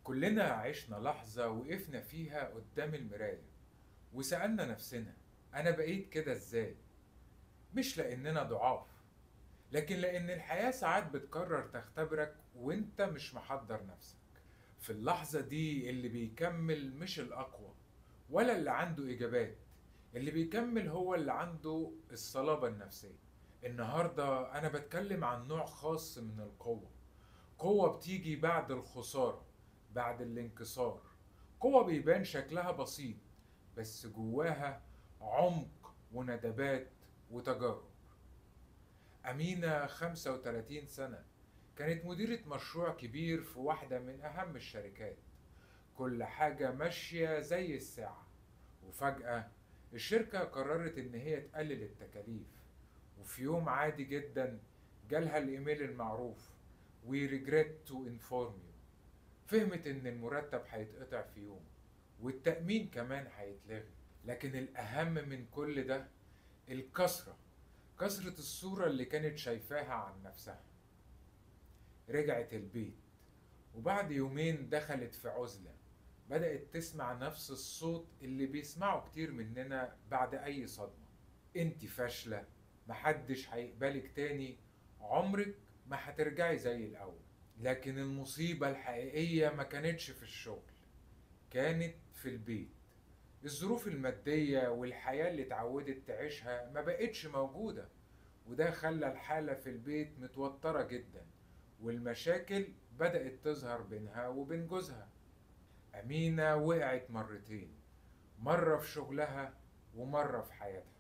كلنا عشنا لحظة وقفنا فيها قدام المراية وسألنا نفسنا: أنا بقيت كده إزاي؟ مش لأننا ضعاف، لكن لأن الحياة ساعات بتقرر تختبرك وإنت مش محضر نفسك. في اللحظة دي اللي بيكمل مش الأقوى ولا اللي عنده إجابات، اللي بيكمل هو اللي عنده الصلابة النفسية. النهاردة أنا بتكلم عن نوع خاص من القوة، قوة بتيجي بعد الخسارة، بعد الانكسار. قوة بيبان شكلها بسيط بس جواها عمق وندبات وتجارب. أمينة 35 سنة، كانت مديرة مشروع كبير في واحدة من أهم الشركات. كل حاجة ماشية زي الساعة، وفجأة الشركة قررت إن هي تقلل التكاليف. وفي يوم عادي جدا جالها الإيميل المعروف: We regret to inform you. فهمت إن المرتب هيتقطع في يوم والتأمين كمان هيتلغي. لكن الأهم من كل ده الكسرة، كسرة الصورة اللي كانت شايفاها عن نفسها. رجعت البيت وبعد يومين دخلت في عزلة. بدأت تسمع نفس الصوت اللي بيسمعه كتير مننا بعد أي صدمة: انت فاشلة، محدش هيقبلك تاني، عمرك ما هترجعي زي الأول. لكن المصيبة الحقيقية ما كانتش في الشغل، كانت في البيت. الظروف المادية والحياة اللي اتعودت تعيشها ما بقتش موجودة، وده خلى الحالة في البيت متوترة جدا، والمشاكل بدأت تظهر بينها وبين جوزها. أمينة وقعت مرتين، مرة في شغلها ومرة في حياتها.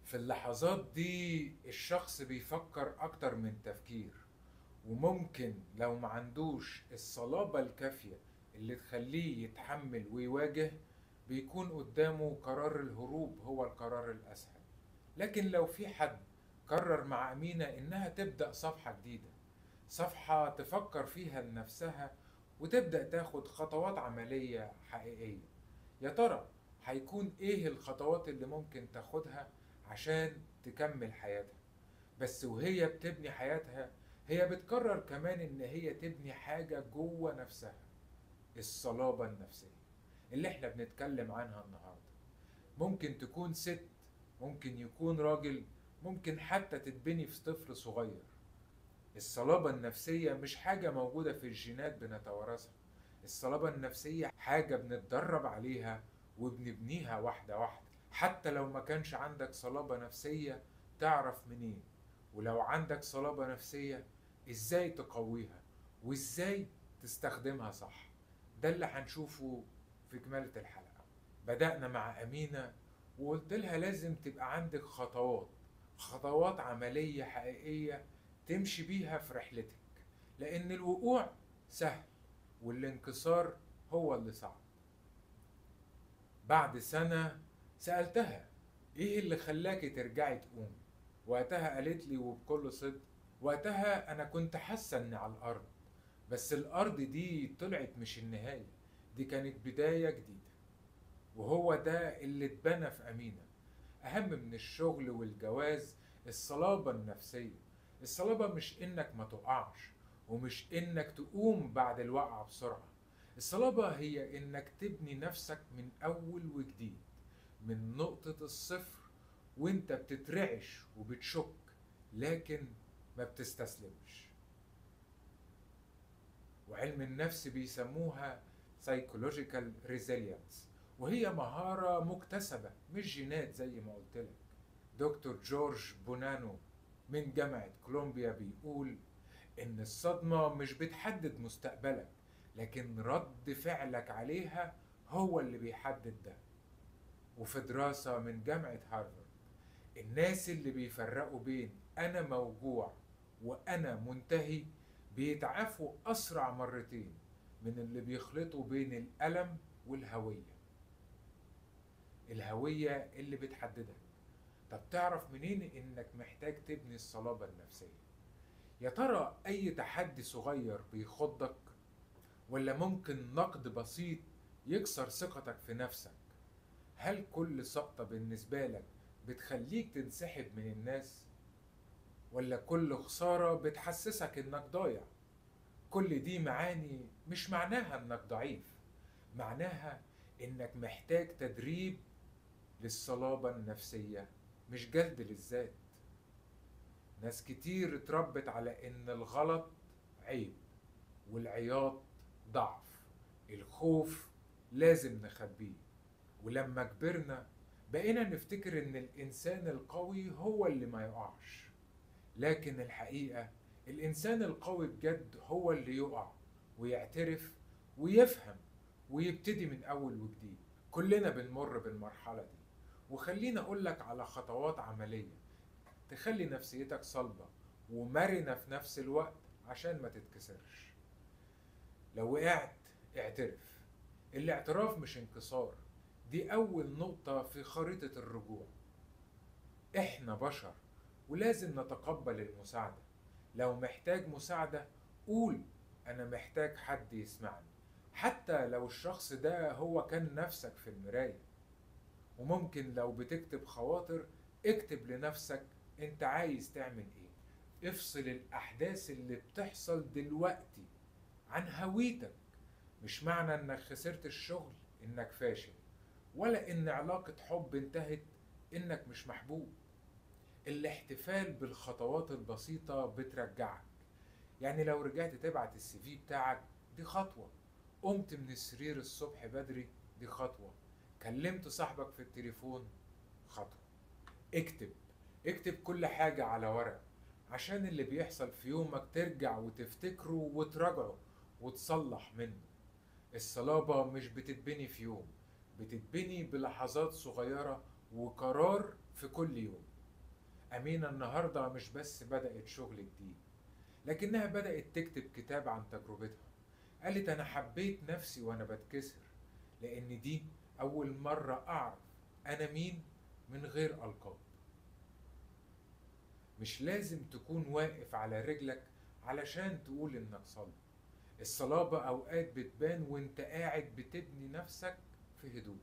في اللحظات دي الشخص بيفكر أكتر من تفكير، وممكن لو ما عندوش الصلابة الكافية اللي تخليه يتحمل ويواجه، بيكون قدامه قرار الهروب هو القرار الأسهل. لكن لو في حد قرر مع أمينة إنها تبدأ صفحة جديدة، صفحة تفكر فيها لنفسها وتبدأ تاخد خطوات عملية حقيقية، يا ترى هيكون إيه الخطوات اللي ممكن تاخدها عشان تكمل حياتها؟ بس وهي بتبني حياتها هي بتقرر كمان إن هي تبني حاجة جوه نفسها: الصلابة النفسية اللي احنا بنتكلم عنها النهاردة. ممكن تكون ست، ممكن يكون راجل، ممكن حتى تتبني في طفل صغير. الصلابة النفسية مش حاجة موجودة في الجينات بنتوارثها، الصلابة النفسية حاجة بنتدرب عليها وبنبنيها واحدة واحدة. حتى لو ما كانش عندك صلابة نفسية، تعرف منين؟ ولو عندك صلابة نفسية، ازاي تقويها وازاي تستخدمها صح؟ ده اللي هنشوفه في كمالة الحلقة. بدأنا مع أمينة وقلت لها لازم تبقى عندك خطوات، خطوات عملية حقيقية تمشي بيها في رحلتك، لأن الوقوع سهل والانكسار هو اللي صعب. بعد سنة سألتها: إيه اللي خلاكي ترجعي تقومي؟ وقتها قالت لي وبكل صدق: وقتها أنا كنت حاسة إني على الأرض، بس الأرض دي طلعت مش النهاية، دي كانت بداية جديدة. وهو ده اللي اتبنى في أمينة. أهم من الشغل والجواز الصلابة النفسية. الصلابة مش إنك ما تقعش، ومش إنك تقوم بعد الوقعة بسرعة. الصلابة هي إنك تبني نفسك من أول وجديد، من نقطة الصفر، وإنت بتترعش وبتشك لكن ما بتستسلمش. وعلم النفس بيسموها psychological resilience، وهي مهارة مكتسبة مش جينات زي ما قلت لك. دكتور جورج بونانو من جامعة كولومبيا بيقول إن الصدمة مش بتحدد مستقبلك، لكن رد فعلك عليها هو اللي بيحدد ده. وفي دراسة من جامعة هارفارد، الناس اللي بيفرقوا بين أنا موجوع وأنا منتهي بيتعافوا أسرع مرتين من اللي بيخلطوا بين الألم والهوية. الهوية اللي بتحددك. طب تعرف منين إنك محتاج تبني الصلابة النفسية؟ يا ترى أي تحدي صغير بيخضك، ولا ممكن نقد بسيط يكسر ثقتك في نفسك؟ هل كل سقطة بالنسبة لك بتخليك تنسحب من الناس، ولا كل خسارة بتحسسك إنك ضايع؟ كل دي معاني مش معناها انك ضعيف، معناها انك محتاج تدريب للصلابة النفسية، مش جلد للذات. ناس كتير اتربت على ان الغلط عيب، والعياط ضعف، الخوف لازم نخبيه. ولما كبرنا بقينا نفتكر ان الانسان القوي هو اللي ما يقعش، لكن الحقيقة الانسان القوي بجد هو اللي يقع ويعترف ويفهم ويبتدي من اول وجديد. كلنا بنمر بالمرحلة دي، وخليني اقولك على خطوات عملية تخلي نفسيتك صلبة ومرنة في نفس الوقت عشان ما تتكسرش. لو وقعت اعترف. الاعتراف مش انكسار، دي أول نقطة في خريطة الرجوع. إحنا بشر ولازم نتقبل المساعدة. لو محتاج مساعدة قول أنا محتاج حد يسمعني، حتى لو الشخص ده هو كان نفسك في المراية. وممكن لو بتكتب خواطر اكتب لنفسك انت عايز تعمل ايه. افصل الأحداث اللي بتحصل دلوقتي عن هويتك. مش معنى انك خسرت الشغل انك فاشل، ولا ان علاقة حب انتهت انك مش محبوب. الاحتفال بالخطوات البسيطة بترجعك. يعني لو رجعت تبعت السي في بتاعك دي خطوة، قمت من السرير الصبح بدري دي خطوة، كلمت صاحبك في التليفون خطوة. اكتب، اكتب كل حاجة على ورق عشان اللي بيحصل في يومك ترجع وتفتكره وتراجعه وتصلح منه. الصلابة مش بتتبني في يوم، بتتبني بلحظات صغيرة وقرار في كل يوم. أمينة النهاردة مش بس بدأت شغل جديد، لكنها بدأت تكتب كتاب عن تجربتها. قالت أنا حبيت نفسي وأنا بتكسر، لأن دي أول مرة أعرف أنا مين من غير ألقاب. مش لازم تكون واقف على رجلك علشان تقول إنك صلب. الصلابة أوقات بتبان وإنت قاعد بتبني نفسك في هدوء.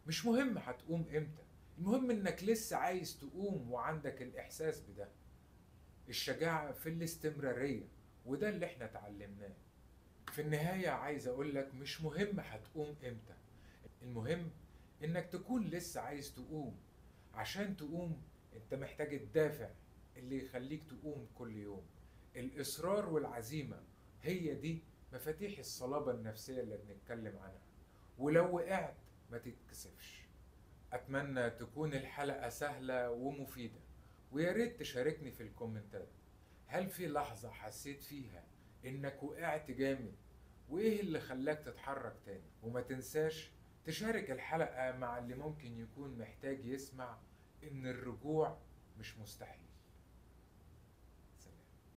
مش مهم هتقوم إمتى، المهم إنك لسه عايز تقوم وعندك الإحساس بده. الشجاعة في الاستمرارية، وده اللي احنا اتعلمناه. في النهاية عايز أقولك مش مهم هتقوم إمتى، المهم إنك تكون لسه عايز تقوم. عشان تقوم أنت محتاج الدافع اللي يخليك تقوم كل يوم. الإصرار والعزيمة هي دي مفاتيح الصلابة النفسية اللي بنتكلم عنها. ولو وقعت ما تتكسفش. أتمنى تكون الحلقة سهلة ومفيدة، وياريت تشاركني في الكومنتات. هل في لحظة حسيت فيها إنك وقعت جامد؟ وإيه اللي خلاك تتحرك تاني؟ وما تنساش تشارك الحلقة مع اللي ممكن يكون محتاج يسمع إن الرجوع مش مستحيل.